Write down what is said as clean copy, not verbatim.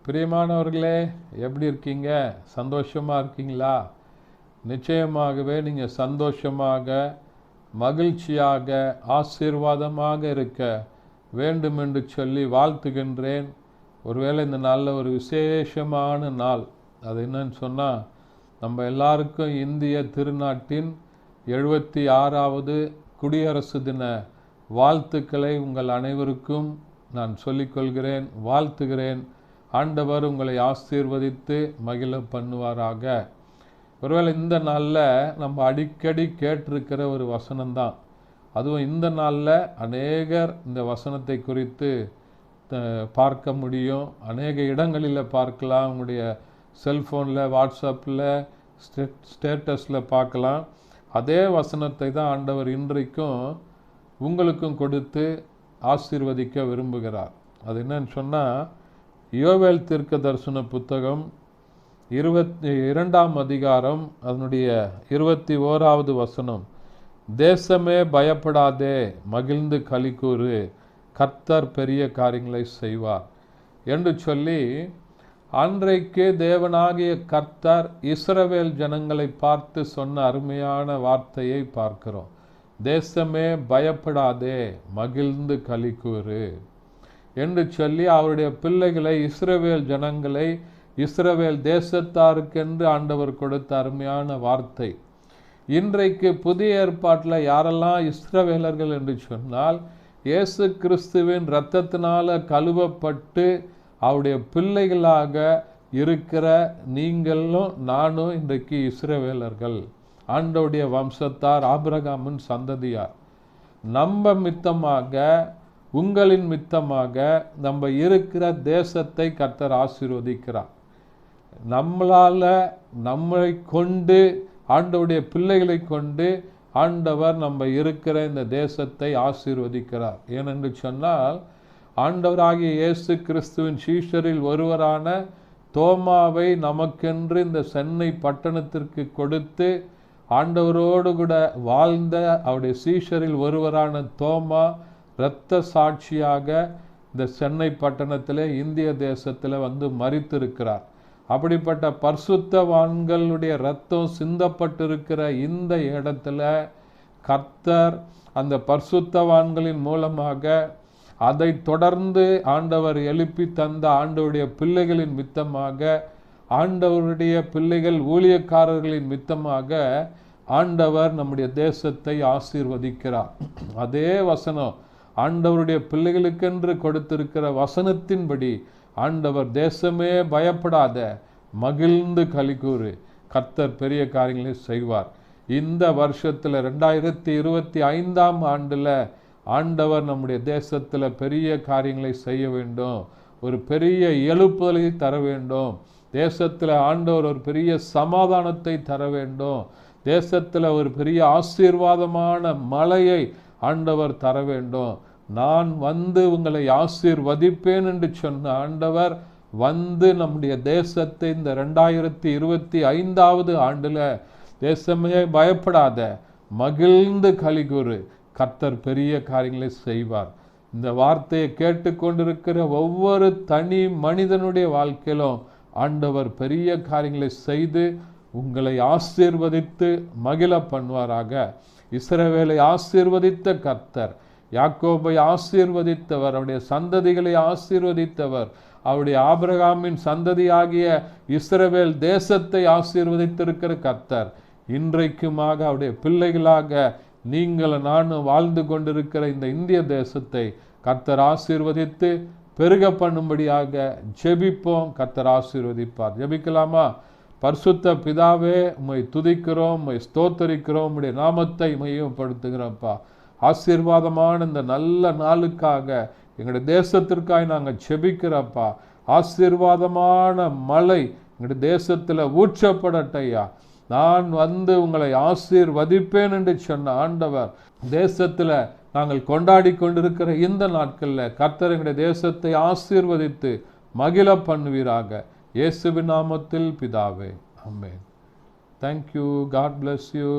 பிரியமானவர்களே, எப்படி இருக்கீங்க? சந்தோஷமாக இருக்கீங்களா? நிச்சயமாகவே நீங்கள் சந்தோஷமாக, மகிழ்ச்சியாக, ஆசீர்வாதமாக இருக்க வேண்டும் என்று சொல்லி வாழ்த்துகின்றேன். ஒருவேளை இந்த நாளில் ஒரு விசேஷமான நாள். அது என்னன்னு சொன்னால், நம்ம எல்லாருக்கும் இந்திய திருநாட்டின் 76வது குடியரசு தின வாழ்த்துக்களை உங்கள் அனைவருக்கும் நான் சொல்லிக்கொள்கிறேன், வாழ்த்துகிறேன். ஆண்டவர் உங்களை ஆசீர்வதித்து மகிழ பண்ணுவாராக. ஒருவேளை இந்த நாளில் நம்ம அடிக்கடி கேட்டிருக்கிற ஒரு வசனம்தான். அதுவும் இந்த நாளில் அநேகர் இந்த வசனத்தை குறித்து பார்க்க முடியும். அநேக இடங்களில் பார்க்கலாம். உங்களுடைய செல்ஃபோனில், வாட்ஸ்அப்பில், ஸ்டேட்டஸில் பார்க்கலாம். அதே வசனத்தை தான் ஆண்டவர் இன்றைக்கும் உங்களுக்கும் கொடுத்து ஆசீர்வதிக்க விரும்புகிறார். அது என்னன்னு சொன்னால், யோவேல் தீர்க்க தரிசன புத்தகம் 22ஆம் அதிகாரம் அதனுடைய 21வது வசனம். தேசமே பயப்படாதே, மகிழ்ந்து களிகூறு, கர்த்தர் பெரிய காரியங்களை செய்வார் என்று சொல்லி, அன்றைக்கு தேவனாகிய கர்த்தர் இஸ்ரவேல் ஜனங்களை பார்த்து சொன்ன அருமையான வார்த்தையை பார்க்கிறோம். தேசமே பயப்படாதே, மகிழ்ந்து களிகூறு என்று சொல்லி அவருடைய பிள்ளைகளை, இஸ்ரவேல் ஜனங்களை, இஸ்ரவேல் தேசத்தாருக்கென்று ஆண்டவர் கொடுத்த அருமையான வார்த்தை. இன்றைக்கு புதிய ஏற்பாட்டில் யாரெல்லாம் இஸ்ரவேலர்கள் என்று சொன்னால், இயேசு கிறிஸ்துவின் இரத்தத்தினால கழுவப்பட்டு அவருடைய பிள்ளைகளாக இருக்கிற நீங்களும் நானும் இன்றைக்கு இஸ்ரவேலர்கள், ஆண்டவருடைய வம்சத்தார், ஆபிரகாமின் சந்ததியார். நம்ம மித்தமாக, உங்களின் மித்தமாக நம்ம இருக்கிற தேசத்தை கர்த்தர் ஆசீர்வதிக்கிறார். நம்மளால், நம்மை கொண்டு, ஆண்டவருடைய பிள்ளைகளை கொண்டு ஆண்டவர் நம்ம இருக்கிற இந்த தேசத்தை ஆசீர்வதிக்கிறார். ஏனென்று சொன்னால், ஆண்டவராகிய இயேசு கிறிஸ்துவின் சீஷரில் ஒருவரான தோமாவை நமக்கென்று இந்த சென்னை பட்டணத்திற்கு கொடுத்து ஆண்டவரோடு கூட வாழ்ந்த அவருடைய சீஷரில் ஒருவரான தோமா இரத்த சாட்சியாக இந்த சென்னை பட்டணத்தில், இந்திய தேசத்தில் வந்து மரித்திருக்கிறார். அப்படிப்பட்ட பரிசுத்தவான்களுடைய இரத்தம் சிந்தப்பட்டிருக்கிற இந்த இடத்துல கர்த்தர் அந்த பரிசுத்தவான்களின் மூலமாக அதை தொடர்ந்து ஆண்டவர் எழுப்பி தந்த ஆண்டவருடைய பிள்ளைகளின் மித்தமாக, ஆண்டவருடைய பிள்ளைகள் ஊழியக்காரர்களின் மித்தமாக ஆண்டவர் நம்முடைய தேசத்தை ஆசீர்வதிக்கிறார். அதே வசனம் ஆண்டவருடைய பிள்ளைகளுக்கென்று கொடுத்திருக்கிற வசனத்தின்படி ஆண்டவர் தேசமே பயப்படாத, மகிழ்ந்து களிகூறு, கர்த்தர் பெரிய காரியங்களை செய்வார். இந்த வருஷத்தில் 2025ஆம் ஆண்டில் ஆண்டவர் நம்முடைய தேசத்தில் பெரிய காரியங்களை செய்ய வேண்டும். ஒரு பெரிய எழுப்புதலை தர வேண்டும். தேசத்தில் ஆண்டவர் ஒரு பெரிய சமாதானத்தை தர வேண்டும். தேசத்தில் ஒரு பெரிய ஆசீர்வாதமான மழையை ஆண்டவர் தர வேண்டும். நான் வந்து உங்களை ஆசீர்வதிப்பேன் என்று சொன்ன ஆண்டவர் வந்து நம்முடைய தேசத்தை இந்த 2025ஆவது ஆண்டில் தேசமே பயப்படாத, மகிழ்ந்து களிகூறு, கர்த்தர் பெரிய காரியங்களை செய்வார். இந்த வார்த்தையை கேட்டுக்கொண்டிருக்கிற ஒவ்வொரு தனி மனிதனுடைய வாழ்க்கையிலும் ஆண்டவர் பெரிய காரியங்களை செய்து உங்களை ஆசீர்வதித்து மகிழ பண்ணுவாராக. இஸ்ரவேலை ஆசீர்வதித்த கர்த்தர், யாக்கோபை ஆசீர்வதித்தவர், அவருடைய சந்ததிகளை ஆசீர்வதித்தவர், அவருடைய ஆபிரகாமின் சந்ததியாகிய இஸ்ரவேல் தேசத்தை ஆசீர்வதித்திருக்கிற கர்த்தர், இன்றைக்குமாக அவருடைய பிள்ளைகளாக நீங்கள் நானும் வாழ்ந்து கொண்டிருக்கிற இந்த இந்திய தேசத்தை கர்த்தர் ஆசீர்வதித்து பெருக பண்ணும்படியாக ஜெபிப்போம். கர்த்தர் ஆசீர்வதிப்பார். ஜெபிக்கலாமா? பரிசுத்த பிதாவே, உம்மை துதிக்கிறோம், உம்மை ஸ்தோத்தரிக்கிறோம், உம்முடைய நாமத்தை மையப்படுத்துகிறோம்ப்பா. ஆசீர்வாதமான இந்த நல்ல நாளுக்காக எங்களுடைய தேசத்திற்காக நாங்கள் ஜெபிக்கிறோம்ப்பா. ஆசீர்வாதமான மழை எங்களுடைய தேசத்தில் ஊற்றப்படட்டையா. நான் வந்து உங்களை ஆசீர்வதிப்பேன் என்று சொன்ன ஆண்டவர், தேசத்தில் நாங்கள் கொண்டாடி கொண்டிருக்கிற இந்த நாட்களில் கர்த்தர் எங்களுடைய தேசத்தை ஆசீர்வதித்து மகிழ பண்ணுவீராக. இயேசுவின் நாமத்தில் பிதாவே, ஆமென். தேங்க்யூ. God bless you.